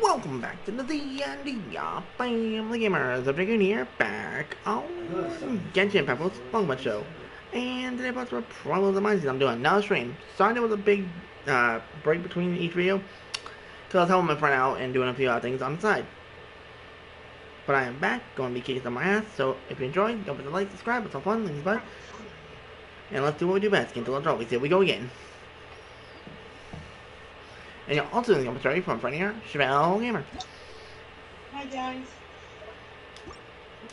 Welcome back to the D&D Family Gamers. The Dragoon here, back on Genshin Pebbles, Welcome Show. And today about the problems of mine. I'm doing another stream. Sorry there was a big break between each video, because I was helping my friend out and doing a few other things on the side. But I am back, going to be kicking on my ass, so if you enjoyed, don't forget to like, subscribe, it's all fun, things bye. And let's do what we do best, get into the trophies. Here we go again. And you're also in the commentary from friend here, Chevelle Gamer. Hi guys.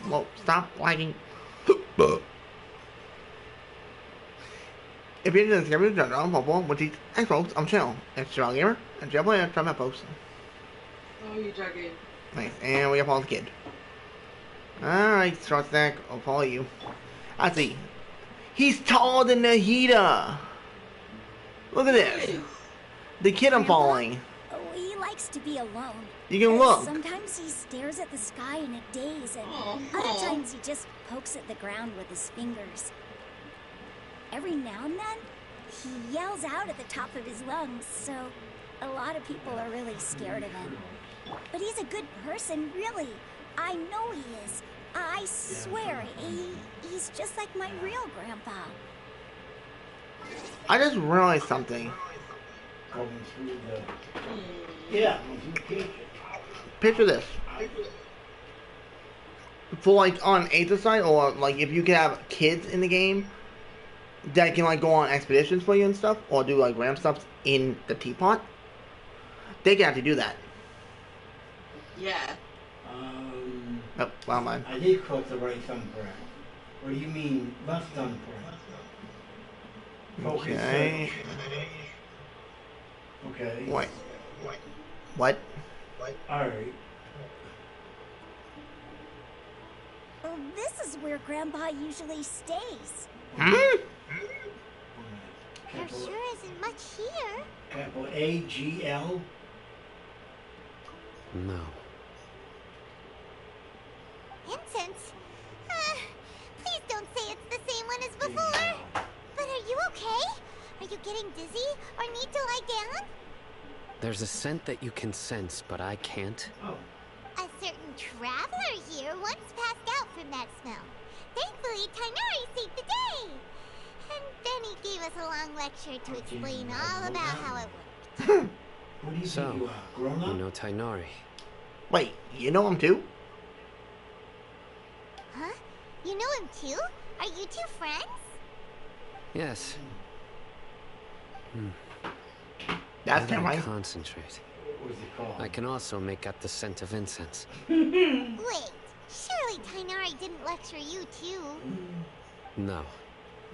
Well, stop lagging. If you're interested in the channel, football with these folks on the channel, it's Chevelle Gamer and Chevelle Player, try my post. Oh, you joking? Nice, and we have Paul the Kid. Alright, short stack, I'll follow you. I see. He's taller than the heater! Look at this! The kid I'm following. Oh, he likes to be alone. You can look. Sometimes he stares at the sky in a daze, and other times he just pokes at the ground with his fingers. Every now and then, he yells out at the top of his lungs, so a lot of people are really scared of him. But he's a good person, really. I know he is. I swear, he's just like my real grandpa. I just realized something. Going through the... Yeah, Picture this. For like on Aether side, or like if you can have kids in the game that can like go on expeditions for you and stuff, or do like random stuff in the teapot, they can actually do that. Yeah. Oh, well, mine. I did cross the right thumbprint. What do you mean left thumbprint? Focus Okay. search. Okay. Wait. What? Alright. Well, this is where Grandpa usually stays. Hmm? There sure isn't much here. Capital A-G-L. No. Incense? Please don't say it's the same one as before. But are you okay? Are you getting dizzy or need to lie down? There's a scent that you can sense, but I can't. Oh. A certain traveler here once passed out from that smell. Thankfully, Tainari saved the day. And then he gave us a long lecture to explain all about how it worked. What do you So, think you are? Grown up? you know Tainari. Wait, you know him too? Huh? You know him too? Are you two friends? Yes. That's When him, I right? concentrate. What was it called? I can also make out the scent of incense. Wait, surely Tainari didn't lecture you too. No.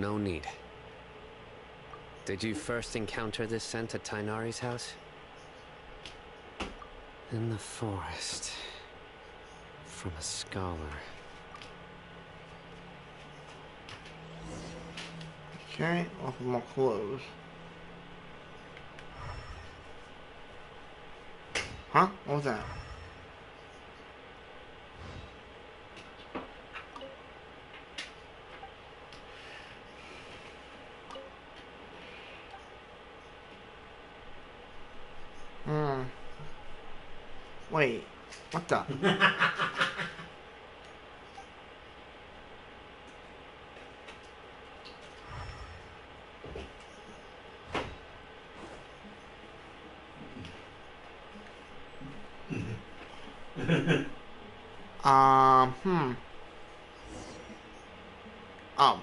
No need. Did you first encounter this scent at Tainari's house? In the forest. From a scholar. Okay, off of my clothes. Huh? What was that? Wait, what the? Oh.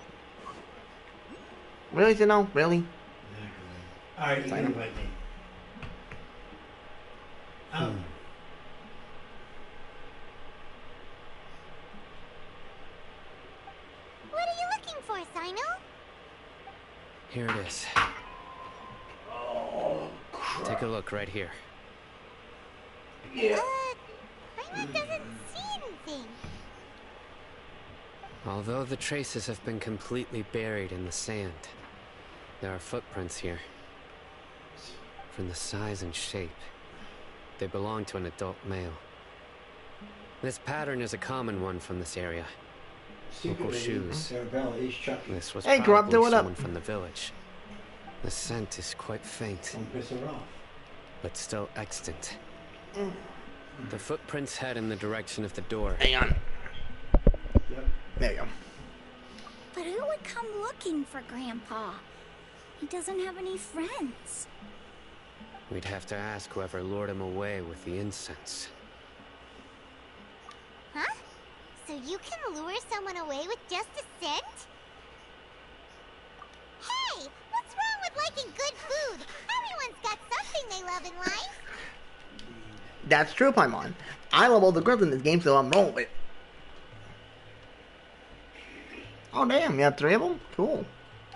Really, Zeno? Really? Alright, you can invite me. Oh. What are you looking for, Sino? Here it is. Take a look right here. Yeah. Paimon doesn't see anything. Although the traces have been completely buried in the sand, there are footprints here. From the size and shape, they belong to an adult male. This pattern is a common one from this area. Local shoes. Arabella is Chucky. This was Hey, Grub, probably do it up. someone from the village. The scent is quite faint, Don't piss her off. but still extant. The footprints head in the direction of the door. Hang on. Yep. There you go. But who would come looking for Grandpa? He doesn't have any friends. We'd have to ask whoever lured him away with the incense. Huh? So you can lure someone away with just a scent? Hey! What's wrong with liking good food? Everyone's got something they love in life. That's true, Paimon. I love all the girls in this game, so I'm rolling with it. Oh, damn. You have 3 of them? Cool.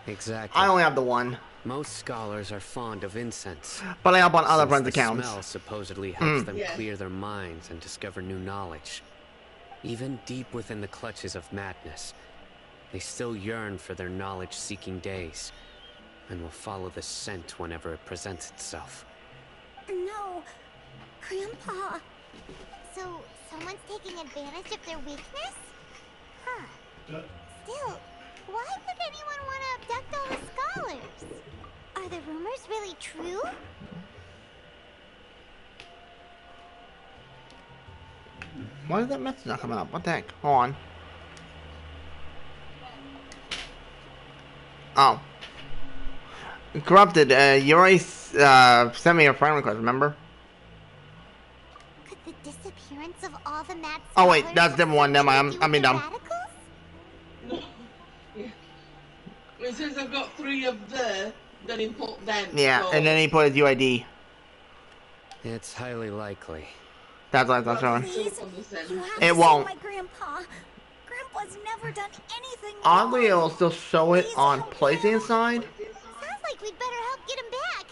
Exactly. I only have the 1. Most scholars are fond of incense. But I have on other Since friends' the accounts. smell supposedly helps them Yeah. clear their minds and discover new knowledge. Even deep within the clutches of madness, they still yearn for their knowledge-seeking days, and will follow the scent whenever it presents itself. No, Grandpa. So, someone's taking advantage of their weakness? Huh. Still, why would anyone want to abduct all the scholars? Are the rumors really true? Why is that message not coming up? What the heck? Hold on. Oh. Corrupted, you already sent me a friend request, remember? Could the disappearance of all the mad Oh, wait, scholars that's a different one. Never mind, have I'm being something dumb. to do with the radicals? No. Yeah. It says I've got 3 of there, then he put them. Yeah, so and then he put his UID. It's highly likely. That's what I thought, that's showing. Please, on the scent. you have It to won't. see my Grandpa. Grandpa's never done anything Oddly, wrong. it'll still show it on PlayStation side. Sounds like we'd better help get him back.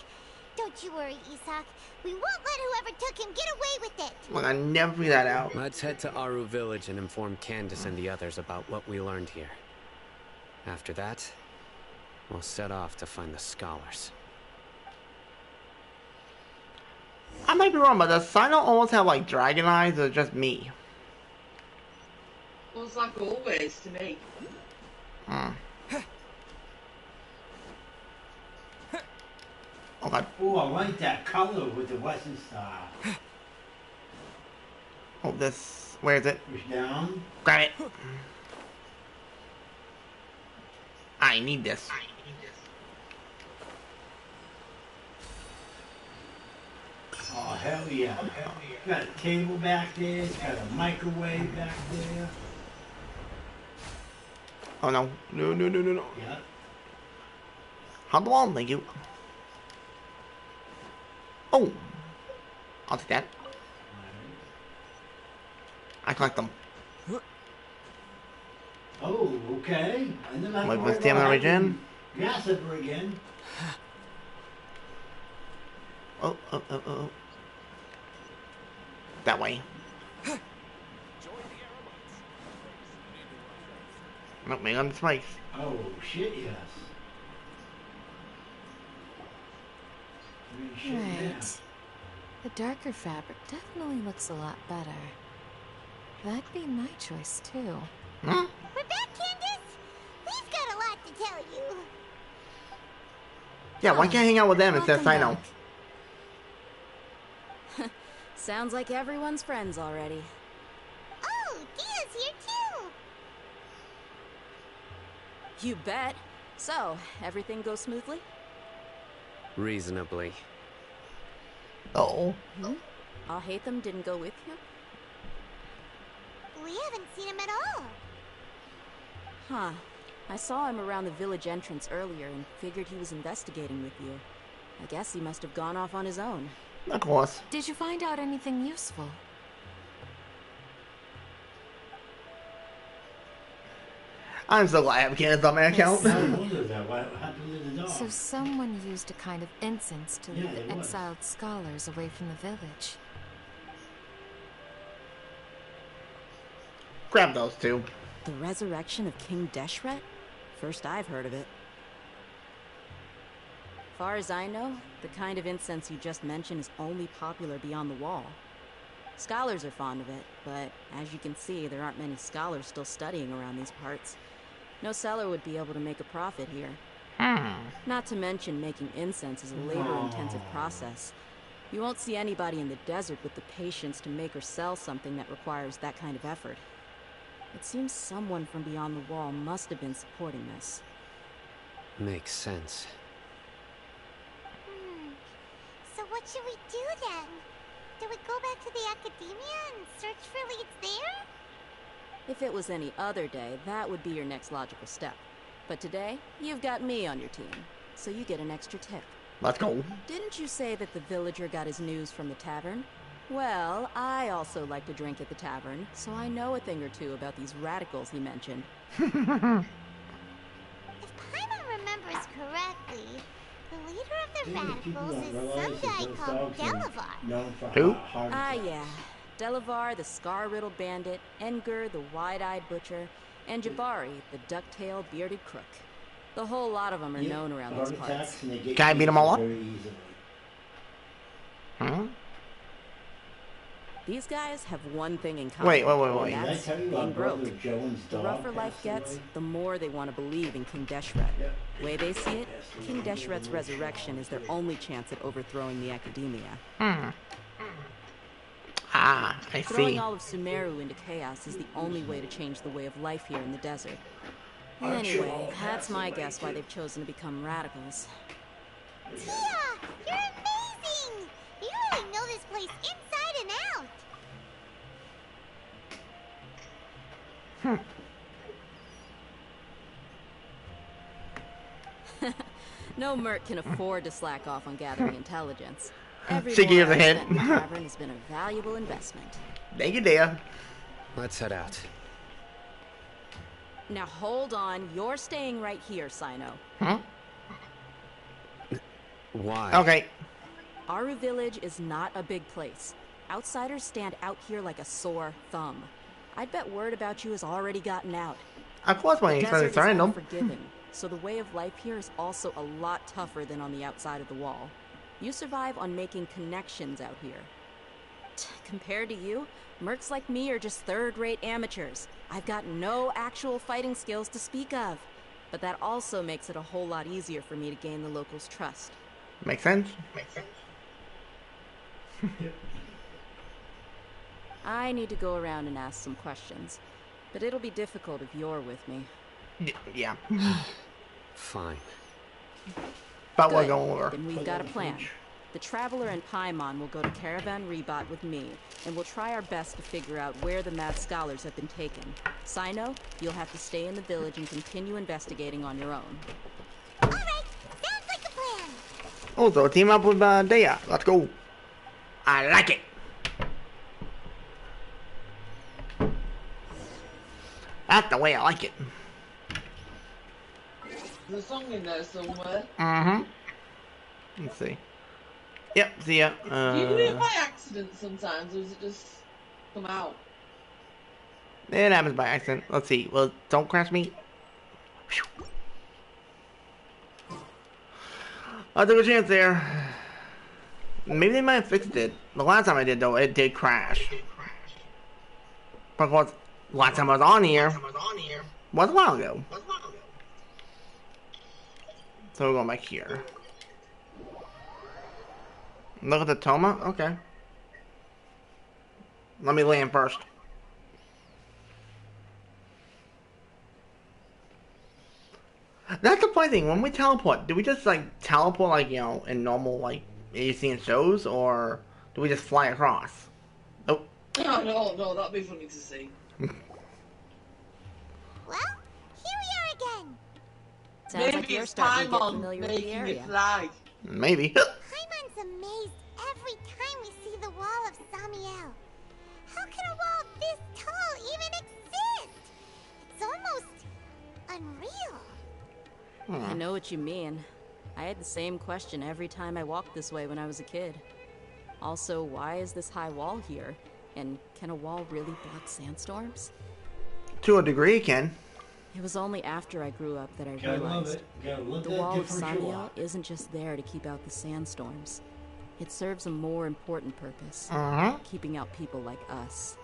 Don't you worry, Isak. We won't let whoever took him get away with it. Look, I never figured that out. Let's head to Aru Village and inform Candace and the others about what we learned here. After that, we'll set off to find the scholars. I might be wrong, but does Sino almost have like dragon eyes, or just me? Well, it's like always to me. Hmm. Okay. Oh, I like that color with the Western Star. Oh, this. Where is it? Push down. Grab it. I need this. Oh, hell yeah. Got a table back there. It's got a microwave back there. Oh no. No, no, no, no, no. Yeah. Hold on, thank you. Oh. I'll take that. I collect them. Oh, okay. And then I Wait for stamina regen. Gas up her again. Oh, oh, oh, oh, oh. That way. Nope, maybe on the spikes. Oh, shit, yes. Really shit, yeah. Right. The darker fabric definitely looks a lot better. That'd be my choice too. Hmm? We're back, Candace. We've got a lot to tell you. Yeah, why can't I hang out with them instead of Welcome Sino? Sounds like everyone's friends already. Oh, Dia's here too. You bet. So, everything goes smoothly? Reasonably. Oh. I'll hate them didn't go with you? We haven't seen him at all. Huh. I saw him around the village entrance earlier and figured he was investigating with you. I guess he must have gone off on his own. Of course. Did you find out anything useful? I'm so glad I have Candace on my account. I wondered that. What happened to the dog? So someone used a kind of incense to Yeah, lead it the was. exiled scholars away from the village. Grab those two. The resurrection of King Deshret? First I've heard of it. Far as I know, the kind of incense you just mentioned is only popular beyond the wall. Scholars are fond of it, but as you can see, there aren't many scholars still studying around these parts. No seller would be able to make a profit here. Hmm. Not to mention making incense is a labor-intensive process. You won't see anybody in the desert with the patience to make or sell something that requires that kind of effort. It seems someone from beyond the wall must have been supporting this. Makes sense. So what should we do then? Do we go back to the academia and search for leads there? If it was any other day, that would be your next logical step. But today, you've got me on your team, so you get an extra tip. Let's go. Didn't you say that the villager got his news from the tavern? Well, I also like to drink at the tavern, so I know a thing or two about these radicals he mentioned. If Paimon remembers correctly, the leader of the radicals is some guy called Delavar. Who? Yeah. Delavar, the scar-riddled bandit, Engur, the wide-eyed butcher, and Jabari, the duck-tailed bearded crook. The whole lot of them are known around these parts. Can I beat them all up? Huh? These guys have one thing in common. Wait. And that's being broke. The rougher life gets, the more they want to believe in King Deshret. The way they see it, King Deshret's resurrection is their only chance at overthrowing the academia. Ah, I Throwing see. all of Sumeru into chaos is the only way to change the way of life here in the desert. Anyway, that's my guess why they've chosen to become radicals. Tia! You're amazing! You really know this place inside and out! No merc can afford to slack off on gathering intelligence. Every She gives a more hint. spent in the tavern has been a valuable investment. Thank you, dear. Let's head out. Now hold on, you're staying right here, Sino. Huh? Why? Okay. Aru Village is not a big place. Outsiders stand out here like a sore thumb. I'd bet word about you has already gotten out. Of course, when The he's desert is random. unforgiving, so the way of life here is also a lot tougher than on the outside of the wall. You survive on making connections out here. Compared to you, mercs like me are just third-rate amateurs. I've got no actual fighting skills to speak of. But that also makes it a whole lot easier for me to gain the locals' trust. Makes sense. I need to go around and ask some questions, but it'll be difficult if you're with me. Yeah. Fine. But we're Good. going over. Then we've got a plan. The Traveler and Paimon will go to Caravan Rebot with me, and we'll try our best to figure out where the mad scholars have been taken. Sino, you'll have to stay in the village and continue investigating on your own. Alright, sounds like a plan! Also, team up with Dea. Let's go. I like it. That's the way I like it. There's a song in there somewhere. Let's see. Yep, see ya. Do you do it by accident sometimes, or does it just come out? It happens by accident. Let's see. Well, don't crash me. Whew. I took a chance there. Maybe they might have fixed it. The last time I did, though, it did crash. Because last time I was on here was a while ago. So we're going back here. Look at the Toma? Okay. Let me land first. That's the funny thing. When we teleport, do we just like teleport like, you know, in normal like you see in shows, or do we just fly across? Oh. No, that'd be funny to see. Well, here we are again! Sounds Maybe like you're it's starting to get Paimon familiar with the making area. it fly. Maybe. Paimon's amazed every time we see the wall of Samiel. How can a wall this tall even exist? It's almost unreal. I know what you mean. I had the same question every time I walked this way when I was a kid. Also, why is this high wall here? And can a wall really block sandstorms? To a degree, it can. It was only after I grew up that I Gotta love realized it. Gotta love the that wall of differential Samiel lock. isn't just there to keep out the sandstorms. It serves a more important purpose, keeping out people like us.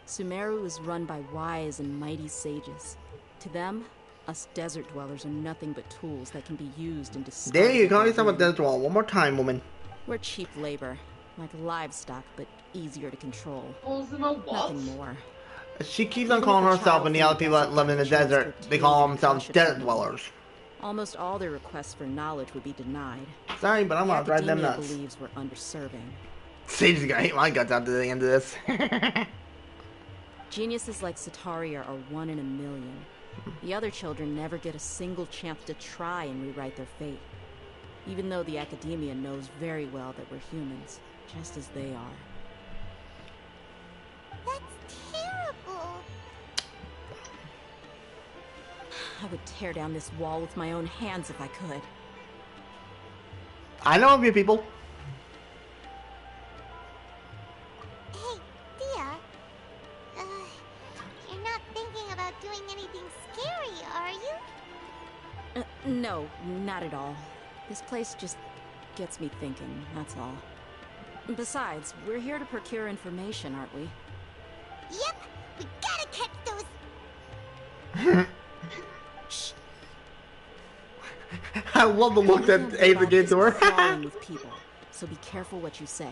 Sumeru is run by wise and mighty sages. To them, us desert dwellers are nothing but tools that can be used in disguise. There you go. Yourself a desert wall. One more time, woman. We're cheap labor, Like livestock, but easier to control. Calls them a what? Nothing more. She keeps on calling herself and the other people that live in the desert, they call themselves desert dwellers. Almost all their requests for knowledge would be denied. Sorry, but I'm gonna drive them Academia nuts. believes we're underserving. Sage's gonna hate my guts after the end of this. Geniuses like Sataria are 1 in a million. The other children never get a single chance to try and rewrite their fate. Even though the academia knows very well that we're humans, just as they are. That's terrible. I would tear down this wall with my own hands if I could. I know of you people. Hey, Dia. You're not thinking about doing anything scary, are you? No, not at all. This place just gets me thinking, that's all. Besides, we're here to procure information, aren't we? Yep, we gotta catch those. Shh. I love the look that Ava gave to her. Crawling with people, so be careful what you say.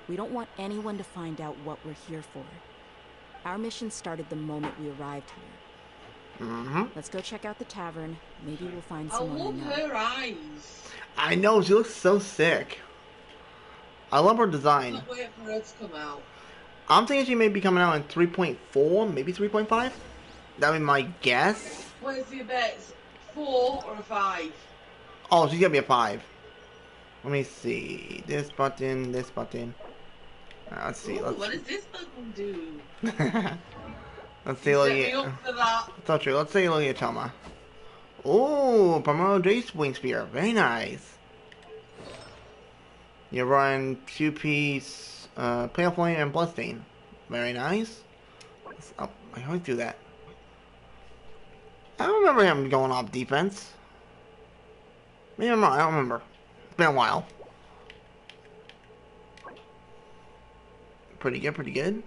We don't want anyone to find out what we're here for. Our mission started the moment we arrived here. Let's go check out the tavern. Maybe we'll find I someone love we know. her eyes. I know, she looks so sick. I love her design. Can't wait for her to come out. I'm thinking she may be coming out in 3.4, maybe 3.5. That'd be my guess. Where's your bets? 4 or a 5? Oh, she's gonna be a 5. Let me see. This button, this button. Let's see. Ooh, Let's what does this button do? let's see. Look Set me at. up for that. So true. Let's take a look at Toma. Oh, Primero Jace Wing Spear. Very nice. You run 2-piece Pale Flame and Bloodstain. Very nice. Oh, I always do that. I don't remember him going off defense. Maybe I'm wrong. I don't remember. It's been a while. Pretty good, pretty good.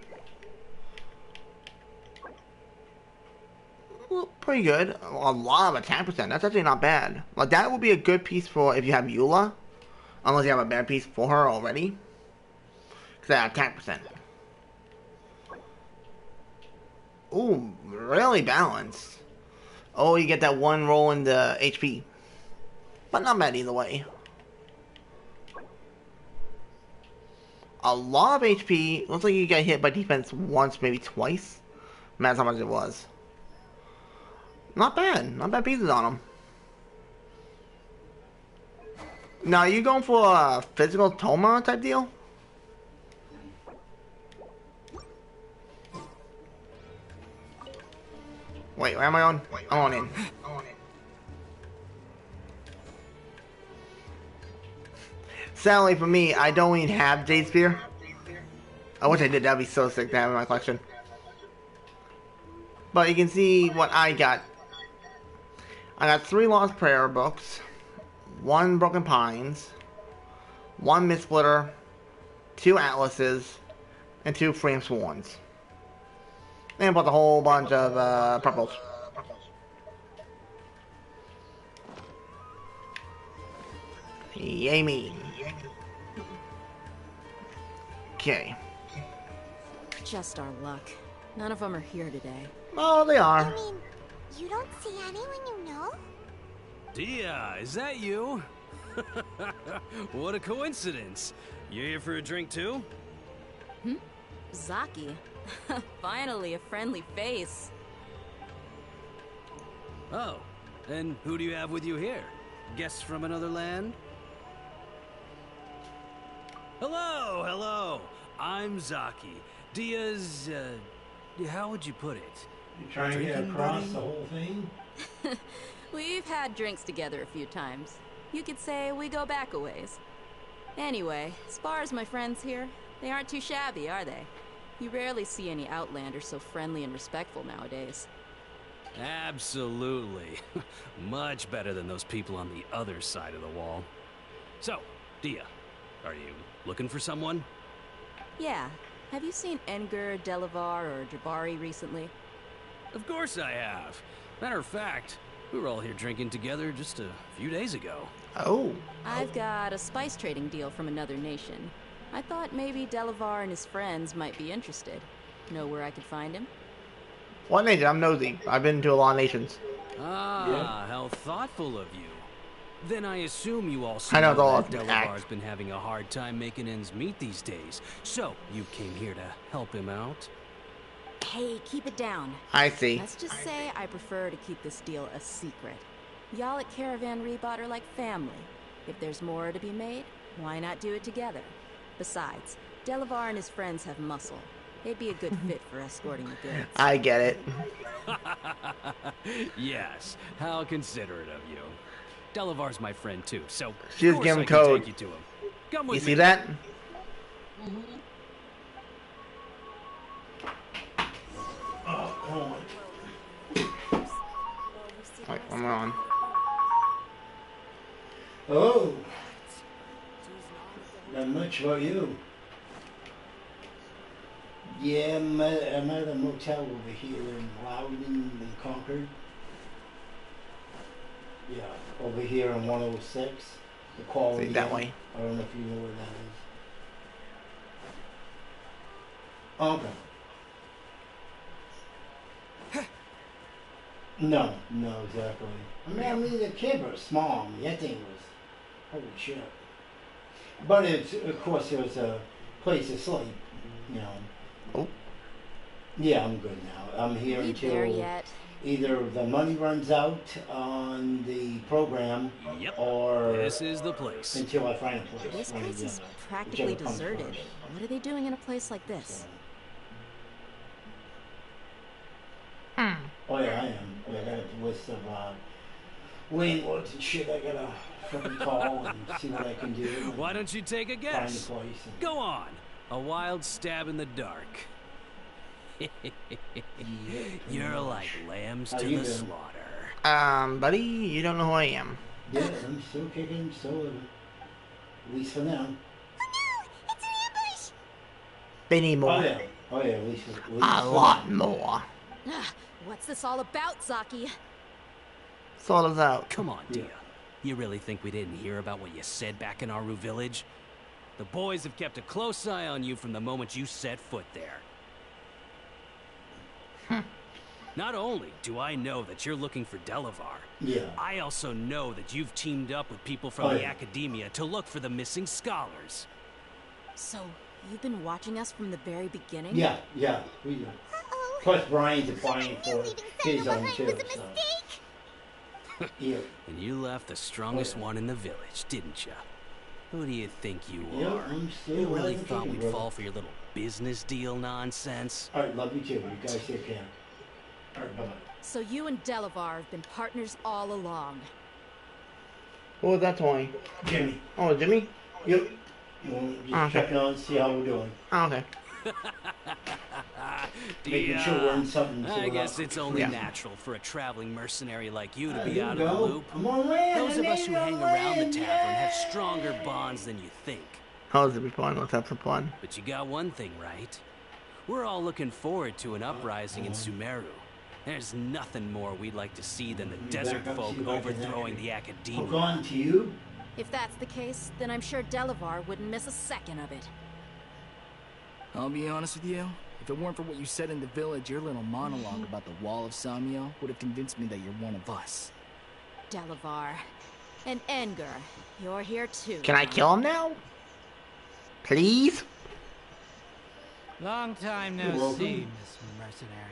Well, pretty good. A lot of attack percent. That's actually not bad. Like, that would be a good piece for if you have Eula. Unless you have a bad piece for her already. Because that attack percent. Ooh, really balanced. Oh, you get that one roll in the HP. But not bad either way. A lot of HP. Looks like you got hit by defense once, maybe twice. That's how much it was. Not bad. Not bad pieces on him. Now, are you going for a physical Toma type deal? Wait, where am I on? I'm on in. Sadly for me, I don't even have Jade Spear. I wish I did. That'd be so sick to have in my collection. But you can see what I got. I got 3 Lost Prayer books, 1 Broken Pines, 1 Mist Splitter, 2 Atlases, and 2 Frame Swans. And plus a whole bunch of purples. Yay me. Okay. Just our luck. None of them are here today. Oh, they are. I mean, you don't see anyone you know? Dia, is that you? What a coincidence. You here for a drink too? Zaki. Finally, a friendly face. Oh, and who do you have with you here? Guests from another land? Hello, hello. I'm Zaki. Dia's, how would you put it? You trying to get Drinking across buddy? the whole thing? We've had drinks together a few times. You could say we go back a ways. Anyway, as far as my friends here, they aren't too shabby, are they? You rarely see any Outlanders so friendly and respectful nowadays. Absolutely. Much better than those people on the other side of the wall. So, Dia, are you looking for someone? Yeah. Have you seen Edgar, Delavar, or Jabari recently? Of course I have. Matter of fact, we were all here drinking together just a few days ago. Oh. I've got a spice trading deal from another nation. I thought maybe Delavar and his friends might be interested. Know where I could find him? What nation? I'm nosy. I've been to a lot of nations. Ah, how thoughtful of you. Then I assume you also I know it's all that an Delavar's act. been having a hard time making ends meet these days. So, you came here to help him out? Hey, keep it down. I see. Let's just say I prefer to keep this deal a secret. Y'all at Caravan Rebot are like family. If there's more to be made, why not do it together? Besides, Delavar and his friends have muscle. They'd be a good fit for escorting the goods. I get it. Yes, how considerate of you. Delavar's my friend too, so She of just course gave him I can code. take you to him. Come with You me. see that? Oh, Wait, I'm on. oh. Not much about you. Yeah, I'm at a motel over here in Loudon and Concord. Yeah, over here on 106. The Quality See, that Inn. way. I don't know if you know where that is. Okay. No, exactly. I mean, the camper was small. I mean, that thing was, holy shit. But it's, of course, it was a place to sleep, you know. Oh. Yeah, I'm good now. I'm here Are you there until yet? either the money runs out on the program, Yep. or This is the place. until I find a place. This one or place the is other. practically Whichever comes deserted. first. What are they doing in a place like this? So. Hmm. Oh yeah, I am. I got a list of landlords and shit. I gotta fucking call and see what I can do. And Why don't you take a find a guess? place. And, Go on. A wild stab in the dark. You're like lambs How to you the doing? slaughter. Buddy, you don't know who I am. yeah, I'm still kicking, still living. At least for now. It's an ambush! They need more. Oh yeah, at least for A now. lot more. Ah, what's this all about, Zaki? Sort us out. Come on, Dia. You really think we didn't hear about what you said back in Aru village? The boys have kept a close eye on you from the moment you set foot there. Not only do I know that you're looking for Delavar, Yeah. I also know that you've teamed up with people from Oh, the yeah. academia to look for the missing scholars. So, you've been watching us from the very beginning? Yeah, we do. Uh-oh. Plus Brian's applying Leaving for Selma his own behind too. was a So. mistake! Yeah. And you left the strongest Oh, yeah. one in the village, didn't you? Who do you think you Yeah, are? I'm still You really alive and thought kicking, we'd brother. fall for your little business deal nonsense? Alright, love you too. You guys take care. Alright, bye bye. So you and Delavar have been partners all along. What was that toy? Jimmy. Oh, Jimmy? Yep. Well, just Okay. checking on, see how we're doing. Oh, okay. Making sure we're in something. so I we're guess not- it's only Yeah. natural for a traveling mercenary like you to be Here out we of the go. loop. I'm on land. Those of I us who made it hang on around the land, tavern have yeah. stronger bonds than you think. How's it be fun? Let's have some fun. But you got one thing right. We're all looking forward to an uprising in Sumeru. There's nothing more we'd like to see than the desert back up, folk see if I can overthrowing actually the Hook academia. on to you. If that's the case, then I'm sure Delavar wouldn't miss a second of it. I'll be honest with you. If it weren't for what you said in the village, your little monologue about the Wall of Samiel would have convinced me that you're one of us. Delavar. And Engar, you're here too. Can I kill him now? Please? Long time You're no welcome. see, Miss Mercenary.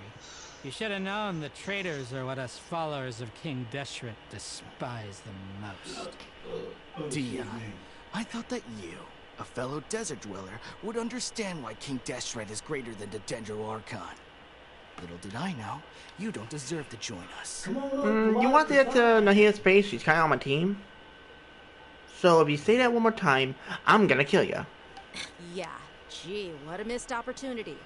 You should have known the traitors are what us followers of King Deshret despise the most. Dia, I thought that you, a fellow desert dweller, would understand why King Deshret is greater than the Dendro Archon. Little did I know, you don't deserve to join us. Come on, look, You want that Nahia's face? She's kind of on my team. So if you say that one more time, I'm gonna kill you. Yeah, gee, what a missed opportunity.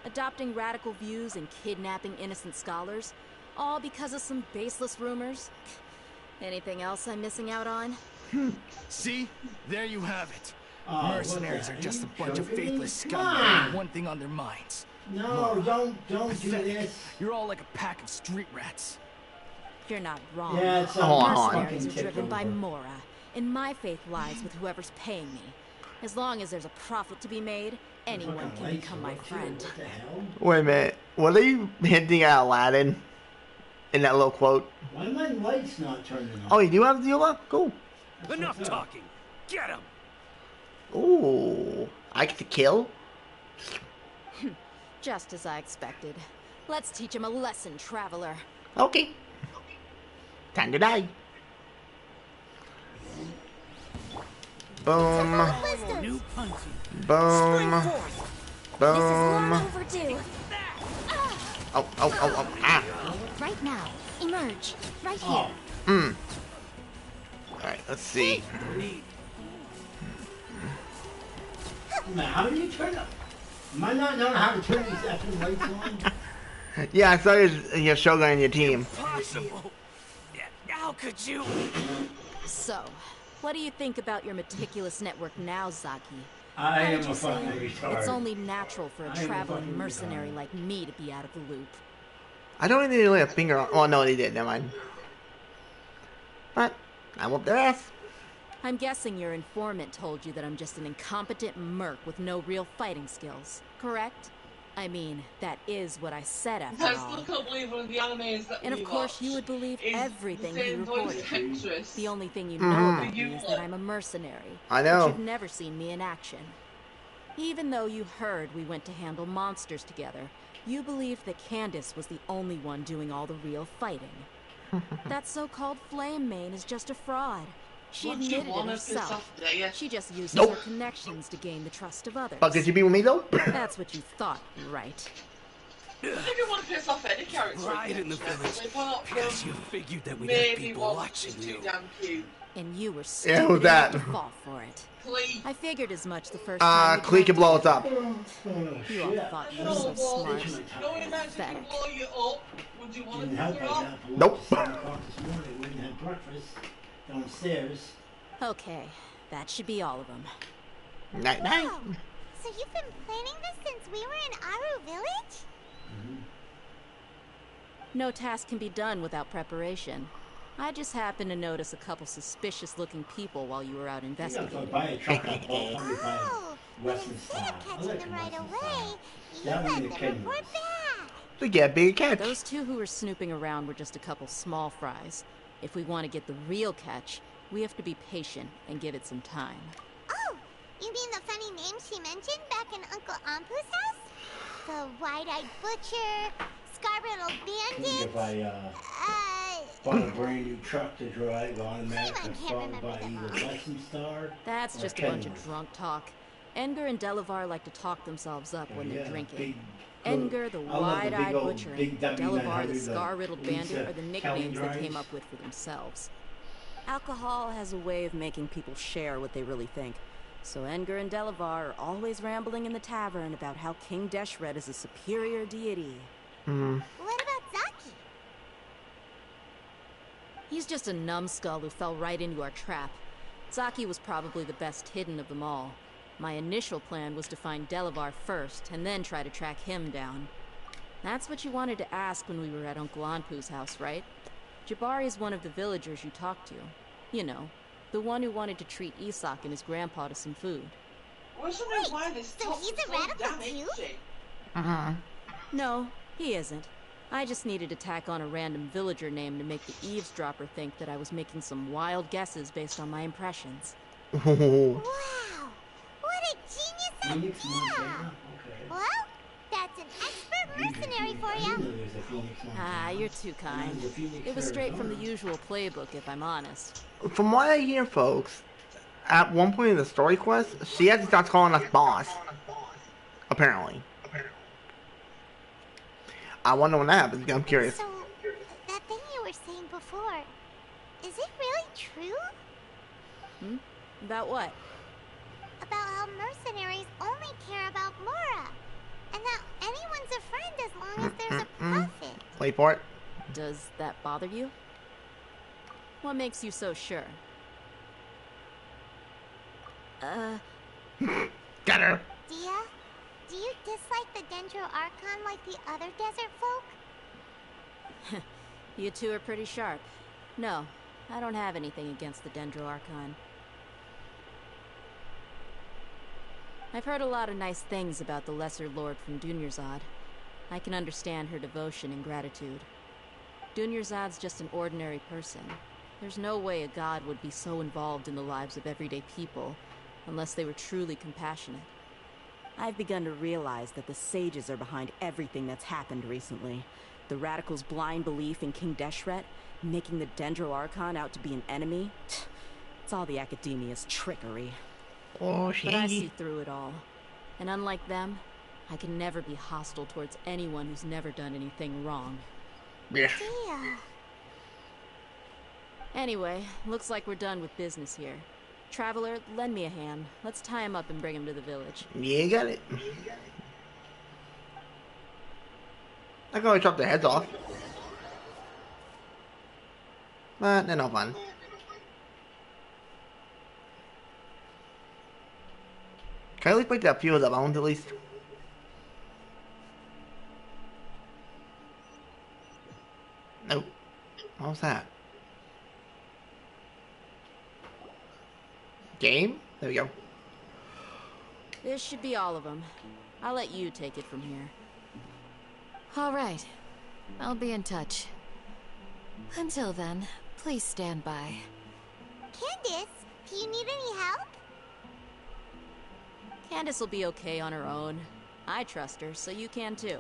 Adopting radical views and kidnapping innocent scholars, all because of some baseless rumors. Anything else I'm missing out on? See? There you have it. Oh, Mercenaries what's are that? just a Are you bunch of joking me? faithless Come scum with on. only one thing on their minds. No, don't do Pathetic. this. You're all like a pack of street rats. You're not wrong. Yeah, it's Hold on. Mercenaries are fucking driven by takeover. Mora, and my faith lies with whoever's paying me. As long as there's a profit to be made, anyone can become my friend. What the hell? Wait a minute. Were they hinting at Aladdin in that little quote? Why are my lights not turning on? Oh, you do have the deal up? Cool. Enough talking. Get him. Ooh. I get to kill? Just as I expected. Let's teach him a lesson, traveler. Okay. Time to die. Boom. New punching. Boom. This is long Boom. overdue. Oh. Ah. Right now. Emerge. Right Oh. here. Alright, let's see. Man, how do you turn up? Am I not knowing how to turn these effing lights on? Yeah, I saw your Shogun in your team. Possible. How could you? So, what do you think about your meticulous network now, Zaki? I How am would you a say fucking retard. it's only natural for I a am a traveling fucking mercenary retard. like me to be out of the loop. I don't think they lay a finger on. Oh, no, they did. Never mind. But I whooped their ass. I'm guessing your informant told you that I'm just an incompetent merc with no real fighting skills, correct? I mean, that is what I said after I all. still can't believe one of the animes that And we of course, watched you would believe is everything the he same voice reported. actress. The only thing you Mhm. know about You me is what? that I'm a mercenary. I know. But you've never seen me in action. Even though you heard we went to handle monsters together, you believed that Candace was the only one doing all the real fighting. That so-called flame main is just a fraud. She What do you admitted it want us to herself. suffer, yeah? She just uses Nope. her connections to gain the trust of others. But could you be with me, though? That's what you thought, right? I think you want to piss off any character. Pride in the Genshin, village. apart from Because you figured that we'd have maybe people one watching who's you. too damn cute. And you were Yeah, stupid who's that? enough to fall for it. Please. I figured as much the first time we Click and blow us up. You all shit. thought you No, were so well, smart. knowing that she can Pathetic. blow you up, would you want to Didn't piss help her I off? got up Nope. at 7 o'clock this morning. We didn't have breakfast downstairs. Okay, that should be all of them. Night, night. Wow. So you've been planning this since we were in Aru Village? No task can be done without preparation. I just happened to notice a couple suspicious-looking people while you were out I got to investigating. buy a truck I bought probably by Oh, but Western instead style. of I catching like them the right Western away, style. you That one let you them can report use. back. To get a big catch. Those two who were snooping around were just a couple small fries. If we want to get the real catch, we have to be patient and give it some time. Oh, you mean the funny name she mentioned back in Uncle Ampu's house? The wide-eyed butcher, scar-riddled bandit, If I bought a brand new truck to drive automatic, Simon I can't thought remember about them either all. Western Star. That's or just a bunch of Kenworth. drunk talk. Edgar and Delavar like to talk themselves up when they're Yeah, drinking. big- Edgar, the I love the wide-eyed big old butcher, big and W900, Delavar, the the scar-riddled Lisa bandit, are the Kelly nicknames they came drives. up with for themselves. Alcohol has a way of making people share what they really think. So Edgar and Delavar are always rambling in the tavern about how King Deshret is a superior deity. What about Zaki? He's just a numbskull who fell right into our trap. Zaki was probably the best hidden of them all. My initial plan was to find Delavar first, and then try to track him down. That's what you wanted to ask when we were at Uncle Anpu's house, right? Jabari is one of the villagers you talked to. You know, the one who wanted to treat Isak and his grandpa to some food. Wasn't Wait, it why this so top he's was a so radical damn too? itchy? No, he isn't. I just needed to tack on a random villager name to make the eavesdropper think that I was making some wild guesses based on my impressions. Wow, what a genius Phoenix, idea! Montana? Okay. Well, that's an expert mercenary for I didn't you. know there was a Phoenix, Montana. Ah, you're too kind. There's a Phoenix, It was straight from the Arizona. usual playbook, if I'm honest. From what I hear, folks, at one point in the story quest, she actually starts calling us boss. Apparently. I wonder when that happens. I'm curious. So, that thing you were saying before, is it really true? About what? About how mercenaries only care about Mora, and that anyone's a friend as long as there's a profit. Wait for it. Does that bother you? What makes you so sure? Got her. Dia, do you dislike the Dendro Archon like the other desert folk? You two are pretty sharp. No, I don't have anything against the Dendro Archon. I've heard a lot of nice things about the Lesser Lord from Dunyarzad. I can understand her devotion and gratitude. Dunyarzad's just an ordinary person. There's no way a god would be so involved in the lives of everyday people, unless they were truly compassionate. I've begun to realize that the sages are behind everything that's happened recently. The radicals' blind belief in King Deshret, making the Dendro Archon out to be an enemy. It's all the academia's trickery. Oh, But I see through it all. And unlike them, I can never be hostile towards anyone who's never done anything wrong. Yeah. Anyway, looks like we're done with business here. Traveler, lend me a hand. Let's tie him up and bring him to the village. You got it. I can always chop their heads off. But they're no fun. Can I at least break that few of the bones at least? Nope. What was that? Game? There we go. This should be all of them. I'll let you take it from here. All right. I'll be in touch. Until then, please stand by. Candace, do you need any help? Candace will be okay on her own. I trust her, so you can too.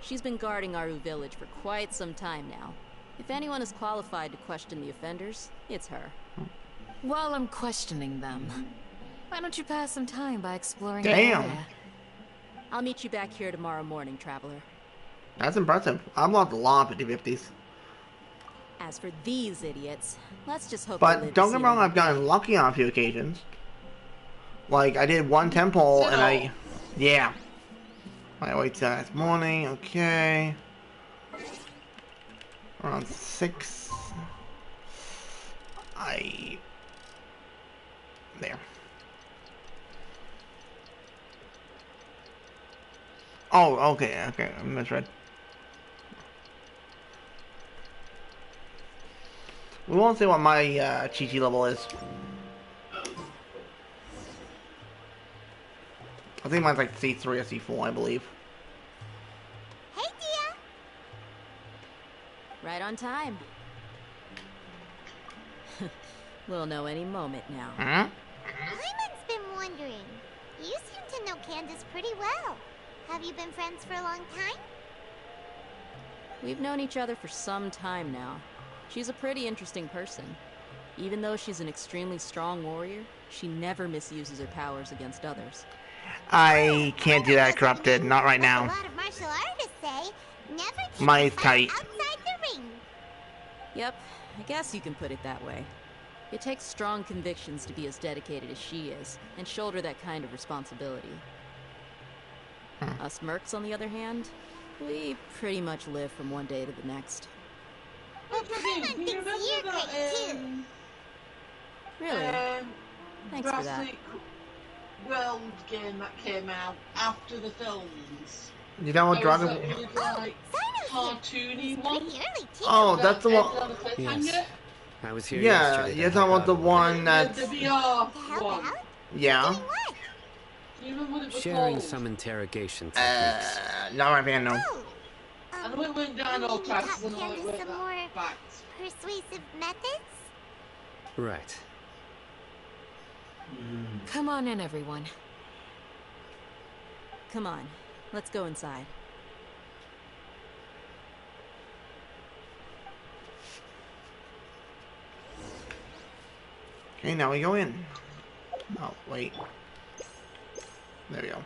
She's been guarding Aru village for quite some time now. If anyone is qualified to question the offenders, it's her. While I'm questioning them, why don't you pass some time by exploring Damn. the area? I'll meet you back here tomorrow morning, Traveler. That's impressive. I've lost a lot of 50-50s. As for these idiots, let's just hope they But live don't to get see me wrong, another I've gotten lucky on a few occasions. Like, I did one temple and I... Yeah. I wait till this morning, okay. Around 6. There. Oh, okay, I misread. We won't say what my Chi-Chi level is. I think mine's like C3 or C4, I believe. Hey, Dia! Right on time. We'll know any moment now. Huh? Lyman's been wondering. You seem to know Candace pretty well. Have you been friends for a long time? We've known each other for some time now. She's a pretty interesting person. Even though she's an extremely strong warrior, she never misuses her powers against others. I can't do that, Corrupted. Not right A now. lot of martial artists say, never keep Mine's a fight tight. outside the ring. Yep, I guess you can put it that way. It takes strong convictions to be as dedicated as she is, and shoulder that kind of responsibility. Us mercs, on the other hand, we pretty much live from one day to the next. Paimon thinks you're great too. Really? Thanks for that. Jurassic World game that came out after the films. You know what, There was Dragon? that weird, like, cartoony one. Pretty early too. Oh, that's the one. On a cliffhanger. Yes. I was here Yeah, yesterday. you're talking about the one The that's. VR To help one. out? Yeah. Doing what? Do you remember what it was Sharing called? some interrogation techniques. Not right hand, no. Oh. And we went down all you taught classes and all Candace that some went more back. persuasive methods? Right. Come on in, everyone. Come on, let's go inside. Okay, now we go in. Oh, wait. There we go.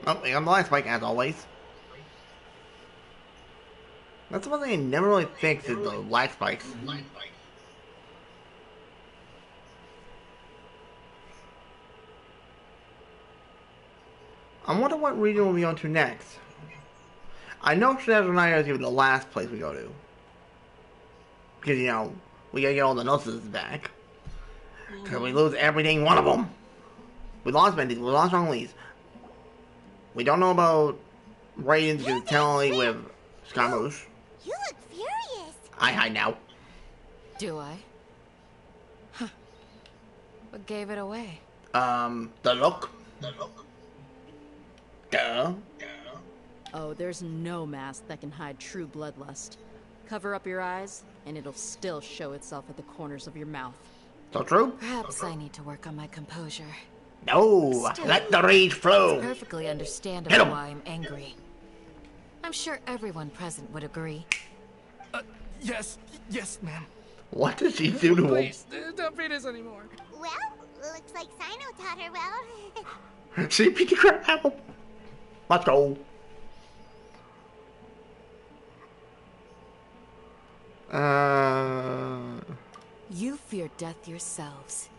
Oh, we got the light spike as always. That's one thing I never really fixed is the lag spikes. I wonder what region we'll be on to next. I know Shazanaya is going to be the last place we go to. Because, you know, we gotta get all the nurses back. Because we lose every dang one of them. We lost Bendy, we lost Ronglis. We don't know about Raidens because it's technically with Scaramouche. You look furious. I hide now. Do I? Huh. What gave it away? The look. Duh. Oh, there's no mask that can hide true bloodlust. Cover up your eyes, and it'll still show itself at the corners of your mouth. So true? Perhaps I need to work on my composure. No, Still, let the rage flow. It's perfectly understandable why I'm angry. I'm sure everyone present would agree. Yes, ma'am. What does she do to him? Please, don't beat us anymore. Well, looks like Sino taught her well. She beat the crap out of him. Let's go. You fear death yourselves,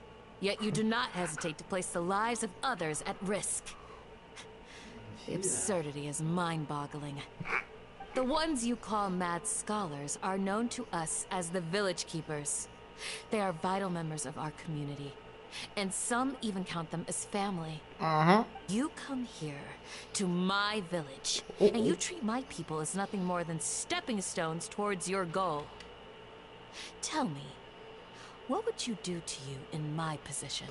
yet you do not hesitate to place the lives of others at risk. The absurdity is mind-boggling. The ones you call mad scholars are known to us as the Village Keepers. They are vital members of our community, and some even count them as family. You come here to my village, and you treat my people as nothing more than stepping stones towards your goal. Tell me, what would you do to you in my position?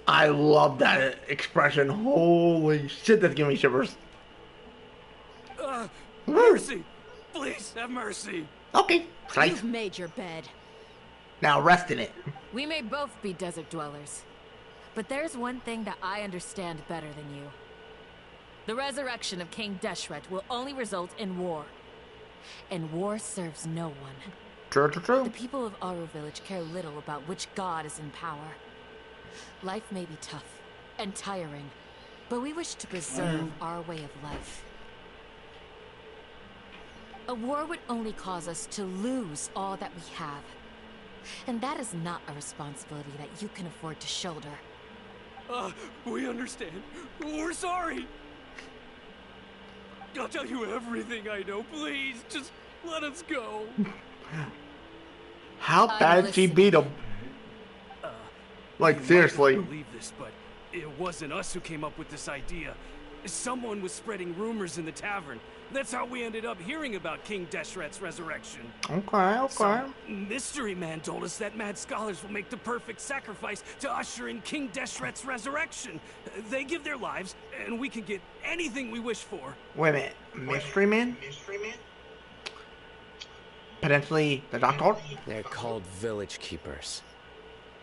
I love that expression. Holy shit, that's giving me shivers. Mercy! Please, have mercy! Okay, slice. You've made your bed. Now rest in it. We may both be desert dwellers, but there's one thing that I understand better than you. The resurrection of King Deshret will only result in war. And war serves no one. True. The people of Aru Village care little about which god is in power. Life may be tough and tiring, but we wish to preserve our way of life. A war would only cause us to lose all that we have. And that is not a responsibility that you can afford to shoulder. We understand. We're sorry. I'll tell you everything I know. Please, just let us go. How bad did she beat him? Like, seriously. I believe this, but it wasn't us who came up with this idea. Someone was spreading rumors in the tavern. That's how we ended up hearing about King Deshret's resurrection. Okay. Some mystery man told us that mad scholars will make the perfect sacrifice to usher in King Deshret's resurrection. They give their lives, and we can get anything we wish for. Wait a minute. Mystery man? Potentially the doctor? They're called Village Keepers.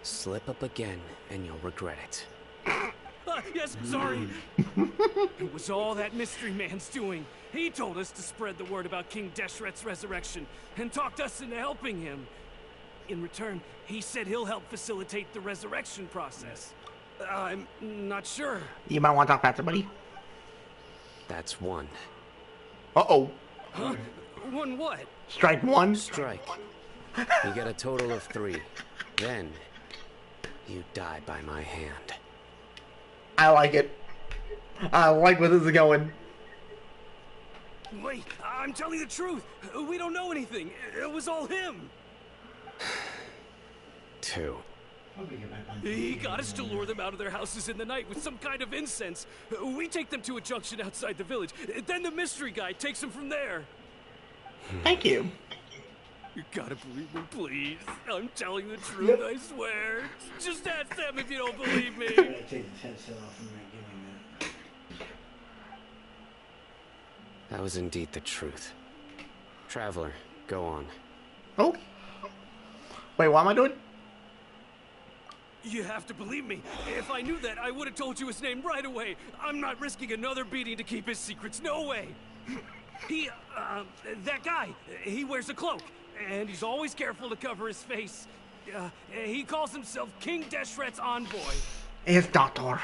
Slip up again, and you'll regret it. Yes, sorry. It was all that mystery man's doing. He told us to spread the word about King Deshret's resurrection and talked us into helping him. In return, he said he'll help facilitate the resurrection process. I'm not sure. You might want to talk faster, buddy. That's one. Uh-oh. Huh? One what? Strike one? Strike. You get a total of 3. Then, you die by my hand. I like it. I like where this is going. Wait, I'm telling the truth. We don't know anything. It was all him. 2. He got us to lure them out of their houses in the night with some kind of incense. We take them to a junction outside the village. Then the mystery guy takes them from there. Thank you. You gotta believe me, please. I'm telling the truth, I swear. Just ask them if you don't believe me. Take the 10% off and give me that. That was indeed the truth. Traveler, go on. Oh. Wait, what am I doing? You have to believe me. If I knew that, I would have told you his name right away. I'm not risking another beating to keep his secrets. No way. That guy, he wears a cloak, and he's always careful to cover his face. He calls himself King Deshret's envoy. It's Doctor.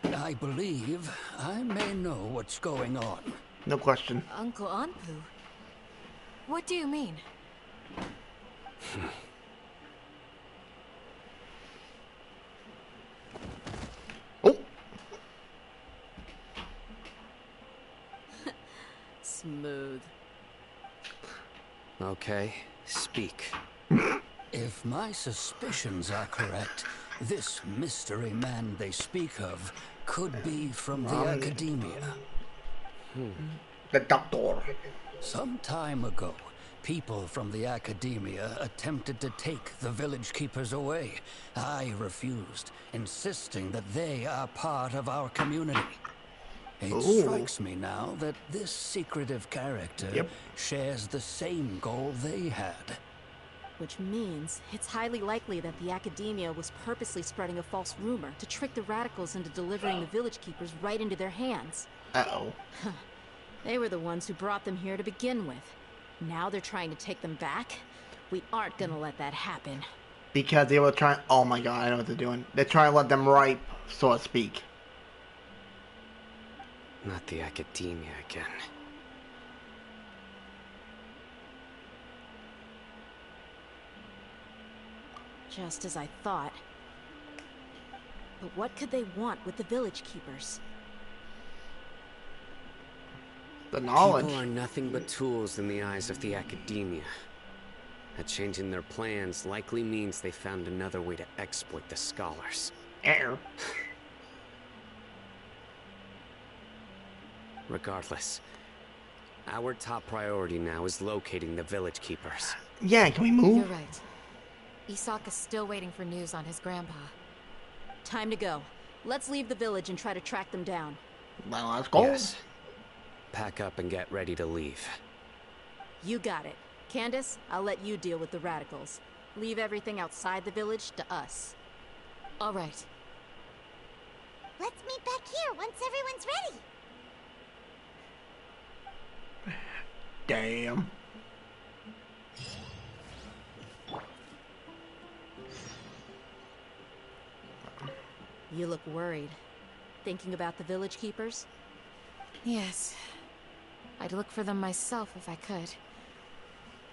I believe I may know what's going on. No question. Uncle Anpu? What do you mean? Oh. Smooth. Okay, speak. If my suspicions are correct, this mystery man they speak of could be from the academia. The doctor. Some time ago, people from the academia attempted to take the village keepers away. I refused, insisting that they are part of our community. It strikes me now that this secretive character shares the same goal they had. Which means it's highly likely that the academia was purposely spreading a false rumor to trick the radicals into delivering the village keepers right into their hands. Uh-oh. They were the ones who brought them here to begin with. Now they're trying to take them back? We aren't gonna let that happen. Because they were trying... Oh my god, I know what they're doing. They're trying to let them ripe, so to speak. Not the academia again. Just as I thought. But what could they want with the village keepers? The knowledge. People are nothing but tools in the eyes of the academia. A change in their plans likely means they found another way to exploit the scholars. Regardless, our top priority now is locating the village keepers. Yeah, can we move? You're right. Isak is still waiting for news on his grandpa. Time to go. Let's leave the village and try to track them down. Well, let's go. Yes. Pack up and get ready to leave. You got it. Candace, I'll let you deal with the radicals. Leave everything outside the village to us. All right. Let's meet back here once everyone's ready. Damn. You look worried. Thinking about the village keepers? Yes. I'd look for them myself if I could.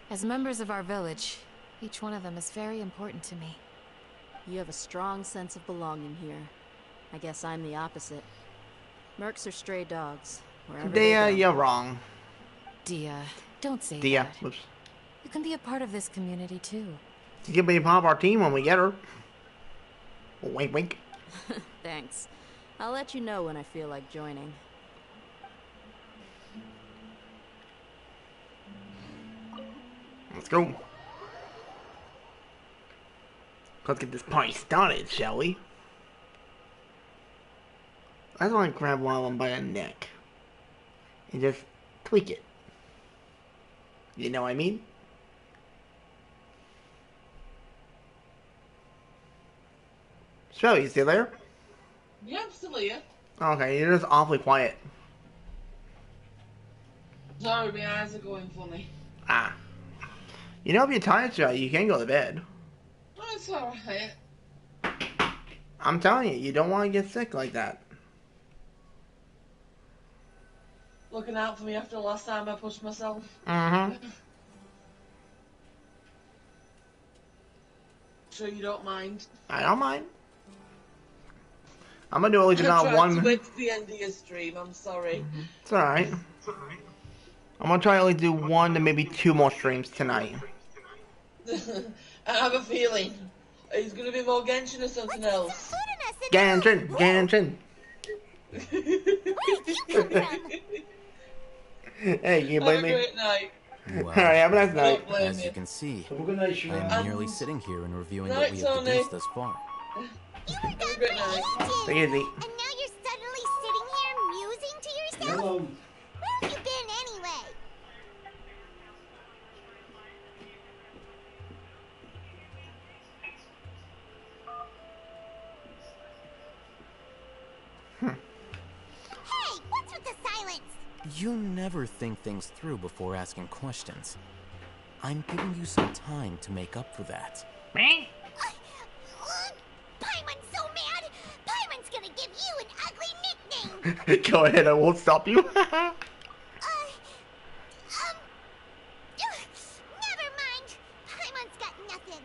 As members of our village, each one of them is very important to me. You have a strong sense of belonging here. I guess I'm the opposite. Mercs are stray dogs. Wherever they go. You're wrong. Dia, don't say Dia, that. whoops. You can be a part of this community too. You can be part of our team when we get her. Wink, wink. Thanks. I'll let you know when I feel like joining. Let's go. Let's get this party started, shall we? I just want to grab one of them by the neck. And just tweak it. You know what I mean? So, you still there? Yeah, I'm still here. Okay, you're just awfully quiet. Sorry, my eyes are going funny. Ah. You know, if you're tired, Joe, you can go to bed. Oh, it's alright. I'm telling you, you don't want to get sick like that. Looking out for me after the last time I pushed myself. Mm-hmm. Sure you don't mind? I don't mind. I'm gonna do at least about one. To wait to the end of your stream. I'm sorry. It's alright. I'm gonna try to at least do 1 to maybe 2 more streams tonight. I have a feeling it's gonna be more Genshin or something else. Genshin, Genshin. Hey, you blame me? Have a great night. Well, Alright, have a nice night. as you can see, I'm merely sitting here and reviewing what we have deduced thus far. You were gone for Take it ages, easy. and now you're suddenly sitting here musing to yourself? Hello. Where have you been anyway? Hey, what's with the silence? You never think things through before asking questions. I'm giving you some time to make up for that. Me? Paimon's so mad! Paimon's gonna give you an ugly nickname! Go ahead, I won't stop you. Never mind. Paimon's got nothing.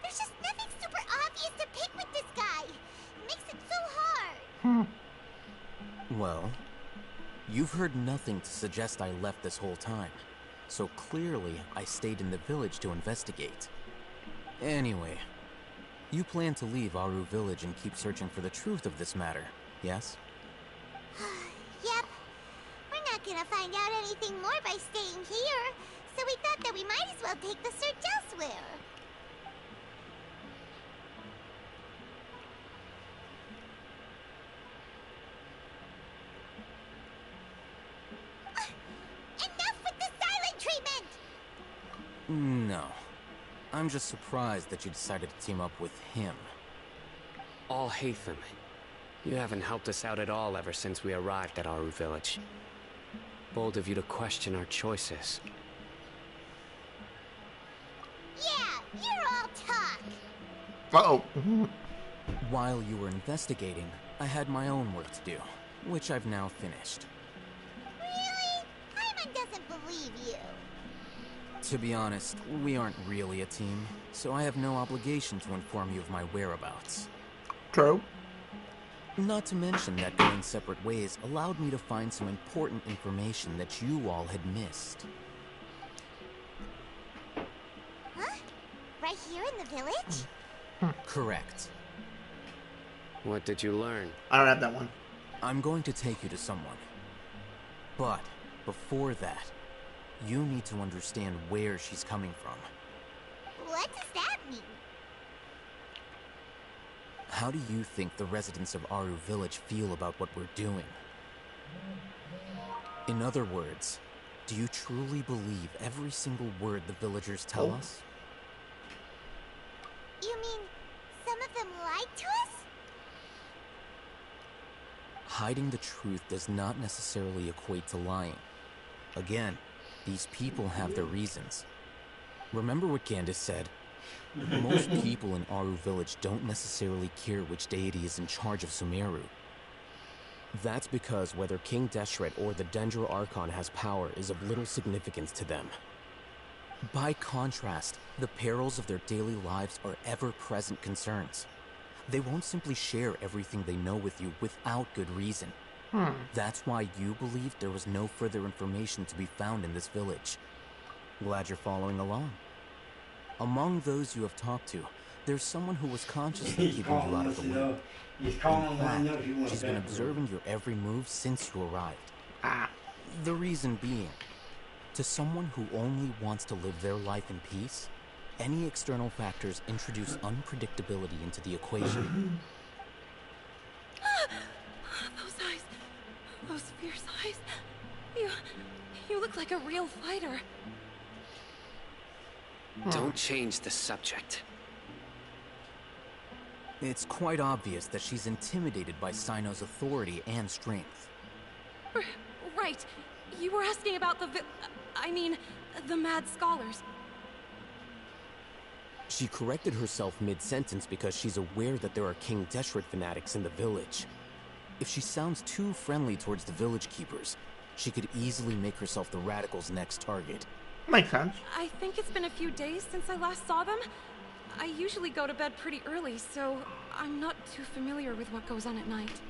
There's just nothing super obvious to pick with this guy. It makes it so hard. Well, you've heard nothing to suggest I left this whole time. So clearly, I stayed in the village to investigate. Anyway, you plan to leave Aru village and keep searching for the truth of this matter, yes? Yep. We're not gonna find out anything more by staying here. So we thought that we might as well take the search elsewhere. Enough with the silent treatment! No. I'm just surprised that you decided to team up with him. Alhaitham, you haven't helped us out at all ever since we arrived at Aru Village. Bold of you to question our choices. Yeah, you're all talk. Uh-oh. While you were investigating, I had my own work to do, which I've now finished. Really? Paimon doesn't believe you. To be honest, we aren't really a team, so I have no obligation to inform you of my whereabouts. True. Not to mention that going separate ways allowed me to find some important information that you all had missed. Huh? Right here in the village? Correct. What did you learn? I don't have that one. I'm going to take you to someone. But before that, you need to understand where she's coming from. What does that mean? How do you think the residents of Aru Village feel about what we're doing? In other words, do you truly believe every single word the villagers tell us? You mean some of them lied to us? Hiding the truth does not necessarily equate to lying. Again, these people have their reasons. Remember what Gandalf said? Most people in Aru Village don't necessarily care which deity is in charge of Sumeru. That's because whether King Deshret or the Dendro Archon has power is of little significance to them. By contrast, the perils of their daily lives are ever-present concerns. They won't simply share everything they know with you without good reason. That's why you believed there was no further information to be found in this village. Glad you're following along. Among those you have talked to, there's someone who was consciously keeping you out of the loop. In fact, she's been observing your every move since you arrived. The reason being, to someone who only wants to live their life in peace, any external factors introduce unpredictability into the equation. Those eyes. Those fierce eyes. You look like a real fighter. Don't change the subject. It's quite obvious that she's intimidated by Sino's authority and strength. Right. You were asking about the mad scholars. She corrected herself mid-sentence because she's aware that there are King Deshret fanatics in the village. If she sounds too friendly towards the village keepers, she could easily make herself the radicals' next target. Makes sense. I think it's been a few days since I last saw them. I usually go to bed pretty early, so I'm not too familiar with what goes on at night.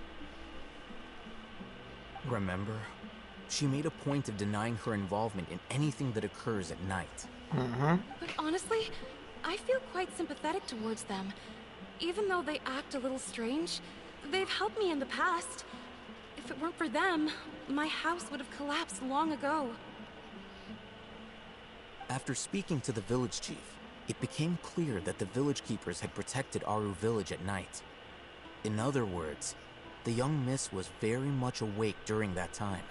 Remember? She made a point of denying her involvement in anything that occurs at night. But honestly, I feel quite sympathetic towards them. Even though they act a little strange, they've helped me in the past. If it weren't for them, my house would have collapsed long ago. After speaking to the village chief, it became clear that the village keepers had protected Aru Village at night. In other words, the young miss was very much awake during that time.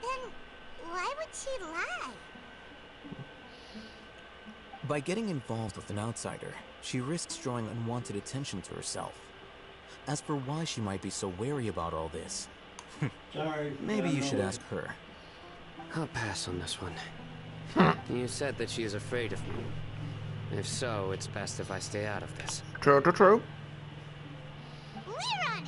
Then why would she lie? By getting involved with an outsider, she risks drawing unwanted attention to herself. As for why she might be so wary about all this, maybe you should ask her. I'll pass on this one. You said that she is afraid of me. If so, it's best if I stay out of this. True. We're on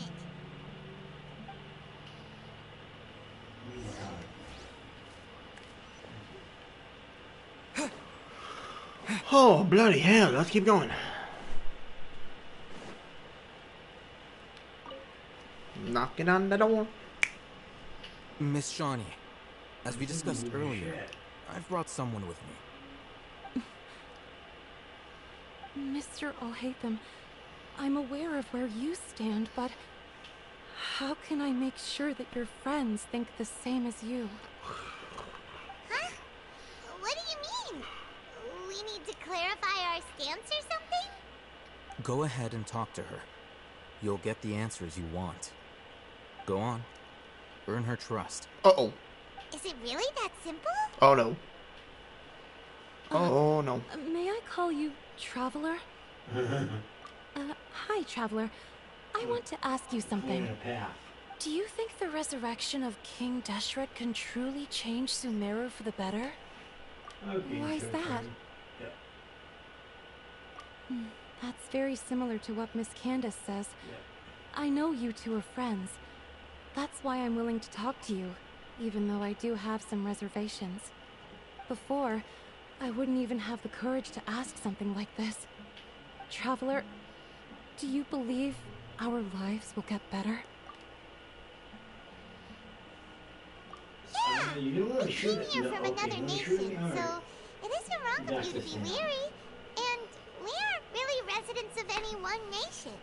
it! Oh, bloody hell. Let's keep going. Knocking on the door. Miss Shawnee, as we discussed earlier, I've brought someone with me. Mr. Alhaitham, I'm aware of where you stand, but how can I make sure that your friends think the same as you? Huh? What do we need to clarify our stance or something? Go ahead and talk to her. You'll get the answers you want. Go on. Earn her trust. Uh-oh. Is it really that simple? Oh, no. Oh, no. May I call you Traveler? Hi, Traveler. I want to ask you something. Do you think the resurrection of King Deshret can truly change Sumeru for the better? Why is that? That's very similar to what Miss Candace says. I know you two are friends. That's why I'm willing to talk to you, even though I do have some reservations. Before, I wouldn't even have the courage to ask something like this. Traveler, do you believe our lives will get better? Yeah! We came here from another nation, so it isn't wrong of you to be weary. And we aren't really residents of any one nation.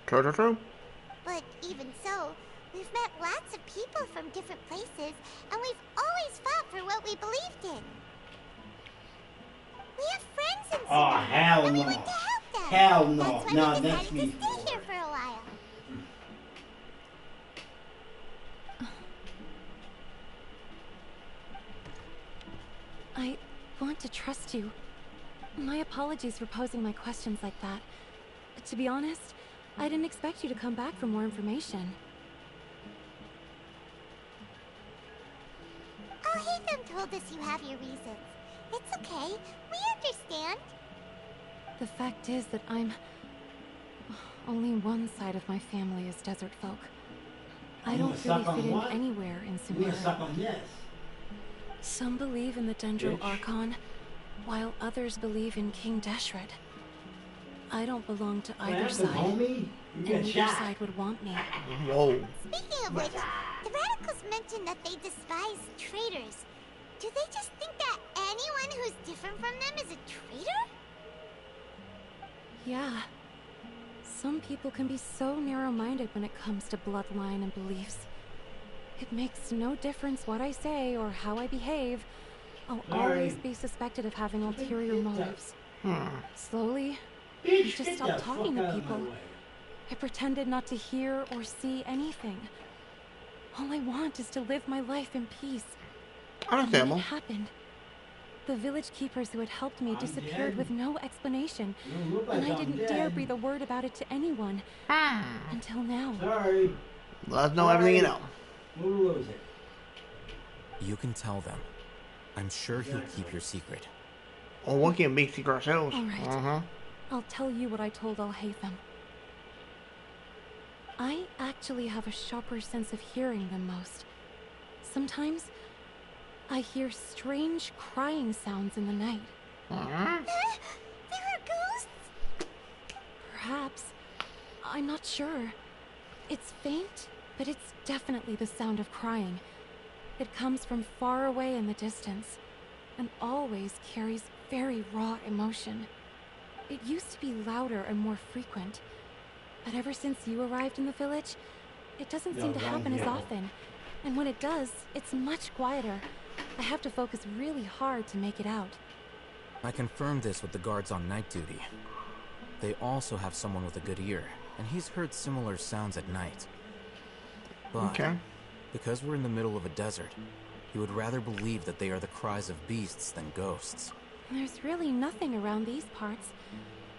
True. But even so, we've met lots of people from different places, and we've always fought for what we believed in. We have friends in Oh, Sumeru, hell and we no. want to help them. Hell no. That's why No, we that's decided to me. stay here for a while. I want to trust you. My apologies for posing my questions like that. To be honest, I didn't expect you to come back for more information. Oh, Hatham told us you have your reasons. It's okay. We understand. The fact is that only one side of my family is desert folk. I don't really fit in anywhere in We're stuck Sumeru. on this. Some believe in the Dendro Archon, while others believe in King Deshret. I don't belong to either side, and neither side would want me. Whoa. Speaking of which, the radicals mentioned that they despise traitors. Do they just think that anyone who's different from them is a traitor? Yeah. Some people can be so narrow-minded when it comes to bloodline and beliefs. It makes no difference what I say or how I behave. I'll always be suspected of having ulterior motives. Slowly, I just stopped talking to people. I pretended not to hear or see anything. All I want is to live my life in peace. And then it happened. The village keepers who had helped me disappeared with no explanation, and I didn't dare breathe a word about it to anyone. Until now. Sorry. Let us know everything you know. We'll lose it. You can tell them. I'm sure he'll keep your secret. Oh, we can make secret ourselves. All right. I'll tell you what I told Al-Haytham. I actually have a sharper sense of hearing than most. Sometimes, I hear strange crying sounds in the night. There are ghosts? Perhaps. I'm not sure. It's faint, but it's definitely the sound of crying. It comes from far away in the distance, and always carries very raw emotion. It used to be louder and more frequent, but ever since you arrived in the village, it doesn't seem to happen as often. And when it does, it's much quieter. I have to focus really hard to make it out. I confirmed this with the guards on night duty. They also have someone with a good ear, and he's heard similar sounds at night. But because we're in the middle of a desert, he would rather believe that they are the cries of beasts than ghosts. There's really nothing around these parts,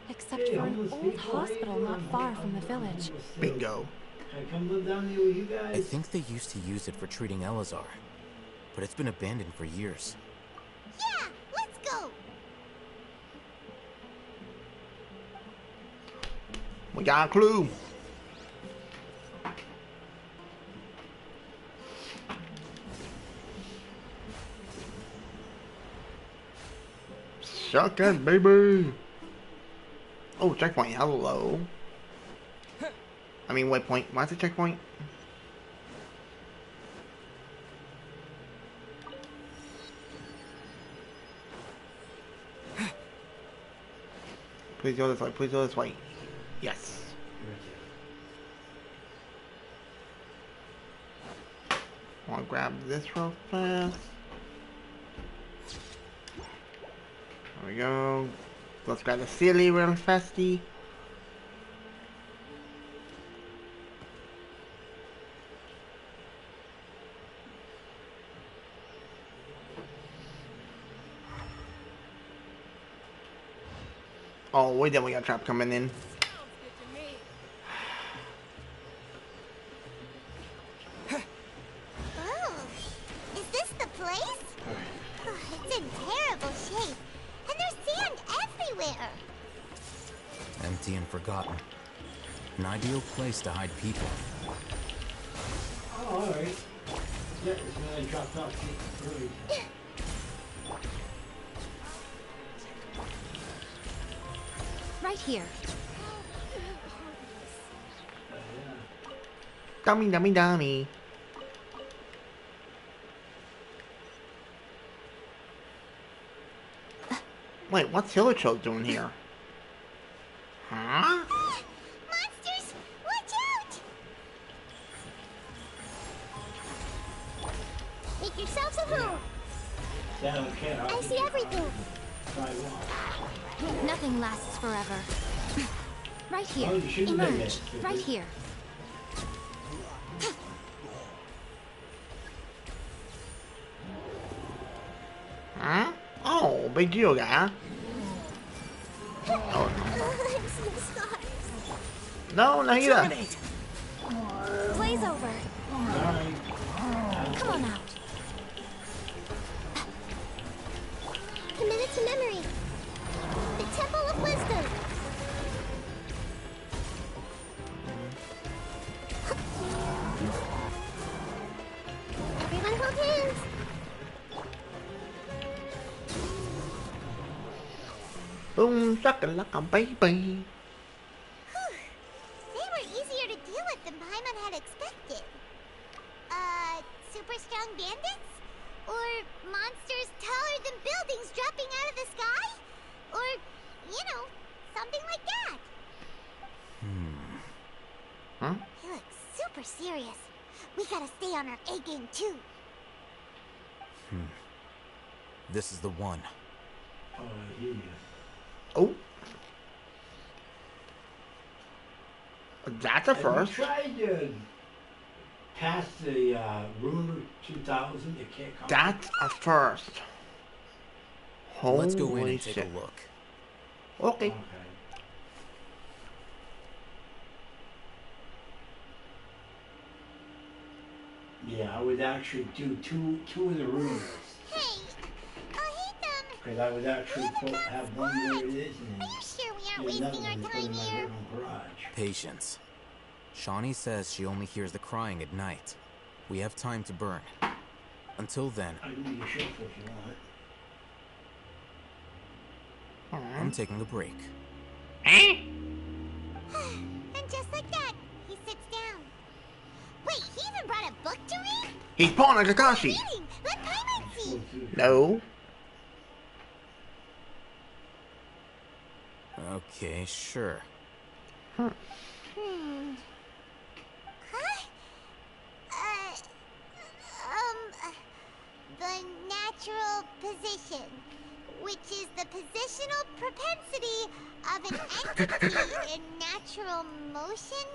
except for an old hospital not far from the village. Bingo. Can I come live down here with you guys? I think they used to use it for treating Elazar, but it's been abandoned for years. Yeah, let's go! We got a clue. Suck it, baby. Oh, checkpoint. Hello. I mean, waypoint. What's a checkpoint? Please go this way. Please go this way. Yes. I want to grab this real fast. There we go. Let's grab the silly real fasty. Oh, wait, then we got a trap coming in. Oh, is this the place? Oh, it's in terrible shape. And there's sand everywhere. Empty and forgotten. An ideal place to hide people. Oh, alright. Yeah, it's when I dropped off the early. Right here. Dummy, dummy, dummy. Wait, what's Hilichurl doing here? Huh? Monsters! Watch out! Make yourselves a home. I don't care. I see everything. Nothing lasts forever. Right here. Oh, you shouldn't have done Emerge. that. Right here. Huh? Oh, big deal, guy. I'm so sorry. No, Nahida. Blaze over. Come on out. Committed to memory. The Temple of Wisdom. Everyone hold hands. Boom, shakalaka, baby. They were easier to deal with than Paimon had expected. Super strong bandits? Or monsters taller than buildings dropping out of the sky? Or, you know, something like that. Huh? He looks super serious. We gotta stay on our A game too. This is the one. Oh, yeah. Oh. That's a Have first. you tried to pass the Rune 2000? You can't come. That's a first. Holy Let's go in and shit. take a look. Okay. Yeah, I would actually do two of the runes. Hey, Because I would actually have one where it is and then sure we do aren't another wasting our one to put time in my here? living garage. Patience. Shawnee says she only hears the crying at night. We have time to burn. Until then, I can do your shelf if you want. I'm taking a break. And just like that, he sits down. Wait, he even brought a book to read? He's pulling a Kakashi. Reading! Let Paimon see! No. Okay, sure. Huh? The natural position, which is the positional propensity of an entity in natural motion,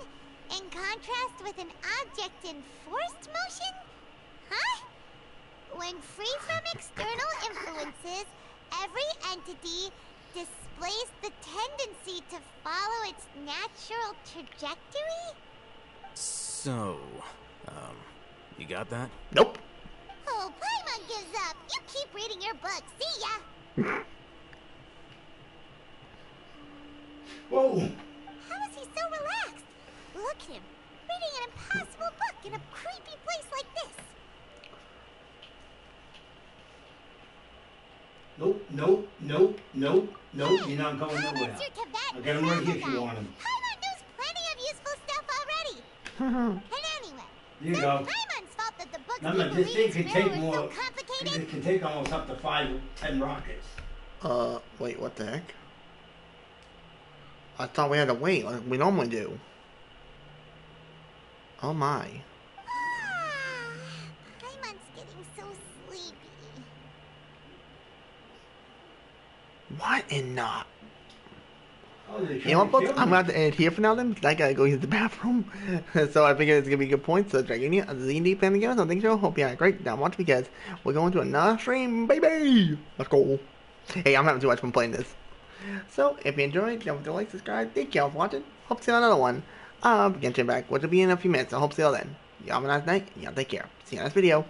in contrast with an object in forced motion? Huh? When free from external influences, every entity displays the tendency to follow its natural trajectory? So, you got that? Nope. Oh, Paimon gives up. You keep reading your book. See ya. Whoa! How is he so relaxed? Look at him, reading an impossible book in a creepy place like this. Nope. You're not going nowhere. I'll get him right here if you want him. Paimon knows plenty of useful stuff already. And anyway, Here you go. Paimon's fault that the books Remember, people this read thing in could Sparrow take are more. so complicated. It can take almost up to 5-10 rockets. Wait, what the heck? I thought we had to wait like we normally do. Oh my. Paimon's getting so sleepy. What in the... Oh, You know what, folks? I'm gonna have to end it here for now then, because I gotta go use the bathroom. So I figured it's gonna be a good point. So Dragonia, Z&D Family Games, I think so. Hope you had a great time watch because we're going to another stream, baby! Let's go. Hey, I'm having too much fun playing this. So, if you enjoyed, don't forget to like, subscribe. Thank y'all for watching. Hope to see you on another one. Genshin back, which will be in a few minutes. I hope to see y'all then. Y'all have a nice night. Y'all take care. See you in the next video.